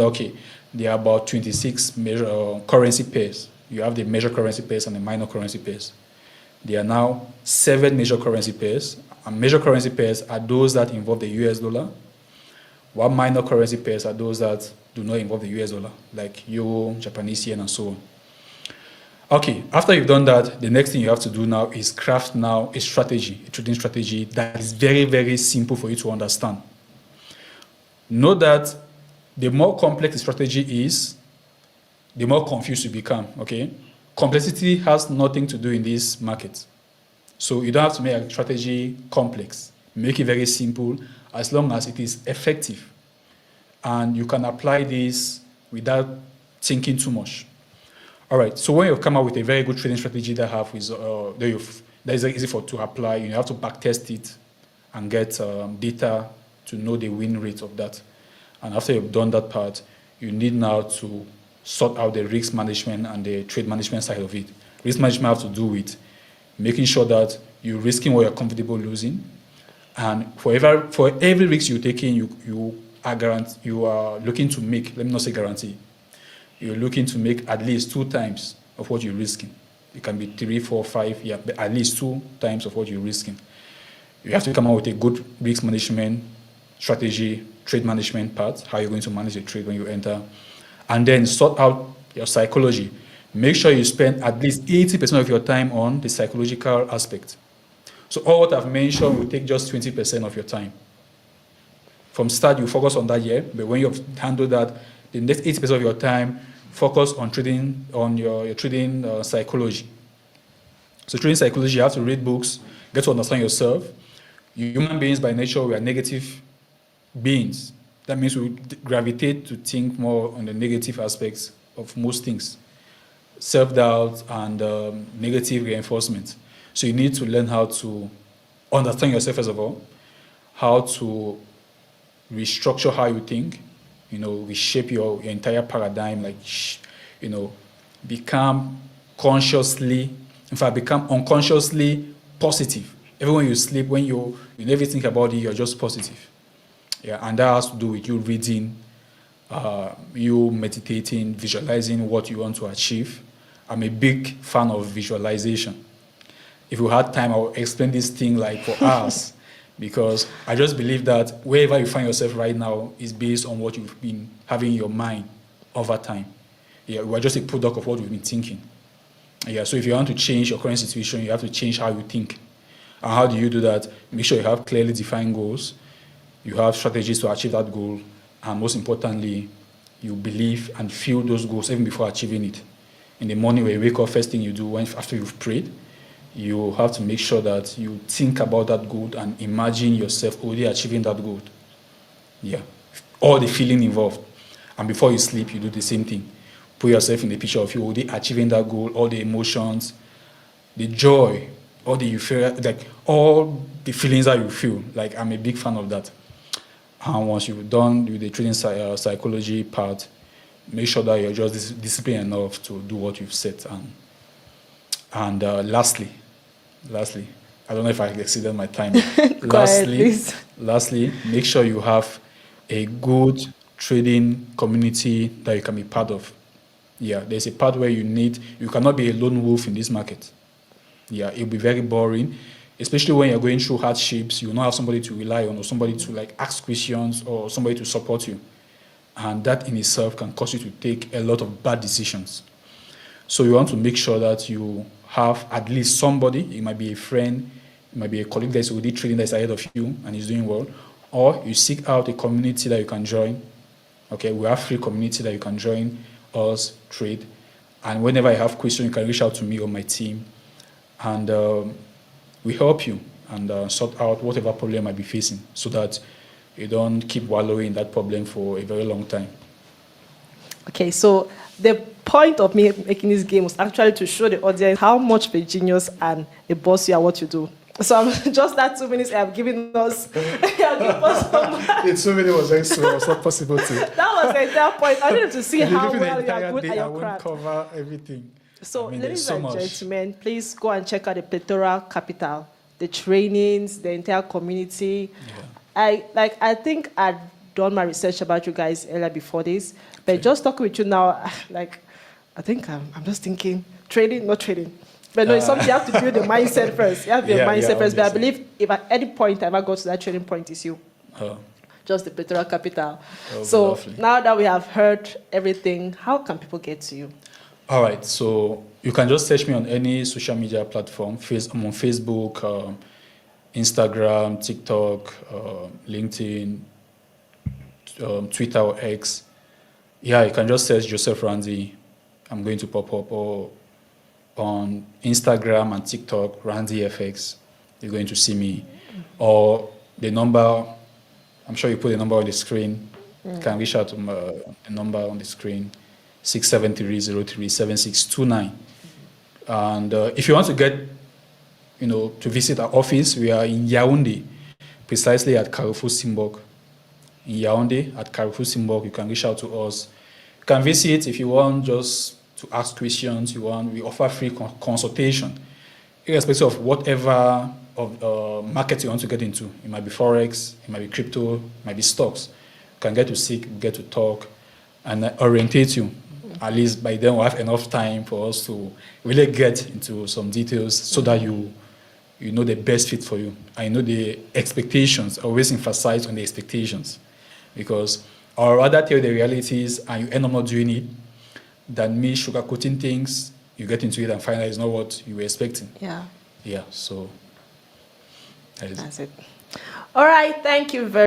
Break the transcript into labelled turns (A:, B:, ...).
A: Okay, there are about 26 major currency pairs. You have the major currency pairs and the minor currency pairs. There are now 7 major currency pairs. And major currency pairs are those that involve the US dollar, while minor currency pairs are those that do not involve the US dollar, like euro, Japanese yen, and so on. Okay, after you've done that, the next thing you have to do now is craft now a strategy, a trading strategy that is very, very simple for you to understand. Know that the more complex the strategy is, the more confused you become, okay? Complexity has nothing to do in this market. So you don't have to make a strategy complex. Make it very simple as long as it is effective. And you can apply this without thinking too much. All right, so when you've come up with a very good trading strategy that is easy to apply, you have to backtest it and get data to know the win rate of that. And after you've done that part, you need now to sort out the risk management and the trade management side of it. Risk management has to do with making sure that you're risking what you're comfortable losing. And for every risk you're taking, you are looking to make, let me not say guarantee, you're looking to make at least 2 times of what you're risking. It can be 3, 4, 5, yeah, but at least 2 times of what you're risking. You have to come up with a good risk management strategy, trade management part, how you're going to manage the trade when you enter, and then sort out your psychology. Make sure you spend at least 80% of your time on the psychological aspect. So all what I've mentioned will take just 20% of your time. From start, you focus on that year, but when you've handled that, the next 80% of your time, focus on trading, on your trading psychology. So trading psychology, you have to read books, get to understand yourself. Human beings by nature, we are negative beings. That means we gravitate to think more on the negative aspects of most things. Self-doubt and negative reinforcement. So you need to learn how to understand yourself first of all, how to restructure how you think, reshape your entire paradigm, become unconsciously positive. Even when you sleep, when you never think about it, you're just positive. Yeah, and that has to do with you reading, you meditating, visualizing what you want to achieve. I'm a big fan of visualization. If we had time, I would explain this thing for hours, because I just believe that wherever you find yourself right now is based on what you've been having in your mind over time. Yeah, we're just a product of what we've been thinking. Yeah, so if you want to change your current situation, you have to change how you think. And how do you do that? Make sure you have clearly defined goals. You have strategies to achieve that goal, and most importantly, you believe and feel those goals even before achieving it. In the morning when you wake up, first thing you do after you've prayed, you have to make sure that you think about that goal and imagine yourself already achieving that goal. Yeah, all the feeling involved. And before you sleep, you do the same thing. Put yourself in the picture of you already achieving that goal, all the emotions, the joy, all the euphoria, all the feelings that you feel. I'm a big fan of that. And once you've done with the trading psychology part, make sure that you're just disciplined enough to do what you've set. And lastly, I don't know if I exceeded my time. Lastly, make sure you have a good trading community that you can be part of. Yeah, there's a part where you cannot be a lone wolf in this market. Yeah, it'll be very boring. Especially when you're going through hardships, you will not have somebody to rely on or somebody to ask questions or somebody to support you. And that in itself can cause you to take a lot of bad decisions. So you want to make sure that you have at least somebody, it might be a friend, it might be a colleague that's already trading that's ahead of you and is doing well, or you seek out a community that you can join. Okay, we have free community that you can join us, trade. And whenever you have questions, you can reach out to me or my team. And we help you and sort out whatever problem you might be facing so that you don't keep wallowing in that problem for a very long time.
B: Okay, so the point of me making this game was actually to show the audience how much of a genius and a boss you are what you do. So just that 2 minutes I have given us.
A: The 2 minutes was very slow. It's not possible to.
B: That was the entire point. I needed to see how well you are good at your craft.
A: I won't cover everything.
B: So, ladies and gentlemen, please go and check out the Plethora Capital, the trainings, the entire community. Yeah. I think I'd done my research about you guys earlier before this, But just talking with you now, like, I think I'm just thinking trading, not trading. But no, it's something you have to build the mindset first. You have to build the mindset first. But I believe if at any point I ever go to that trading point, it's you. Just the Petrol Capital. So now that we have heard everything, how can people get to you?
A: All right. So you can just search me on any social media platform. I'm on Facebook, Instagram, TikTok, LinkedIn, Twitter or X. Yeah, you can just search Joseph Ramsey. I'm going to pop up. Or on Instagram and TikTok, Ramsey FX. You're going to see me. Or the number, I'm sure you put the number on the screen. You can reach out to the number on the screen, 673037629. And if you want to get, to visit our office, we are in Yaoundé, precisely at Carrefour Simbok. In Yaoundé, at Carrefour Simbok, you can reach out to us. You can visit if you want just to ask questions we offer free consultation, irrespective of whatever market you want to get into. It might be Forex, it might be crypto, it might be stocks. You can get to seek, get to talk, and orientate you. At least by then we'll have enough time for us to really get into some details so that you know the best fit for you. I know the expectations, always emphasize on the expectations, because I would rather tell the realities and you end up not doing it than me sugarcoating things, you get into it and find out it's not what you were expecting.
B: Yeah.
A: Yeah, so
B: that's it. All right, thank you very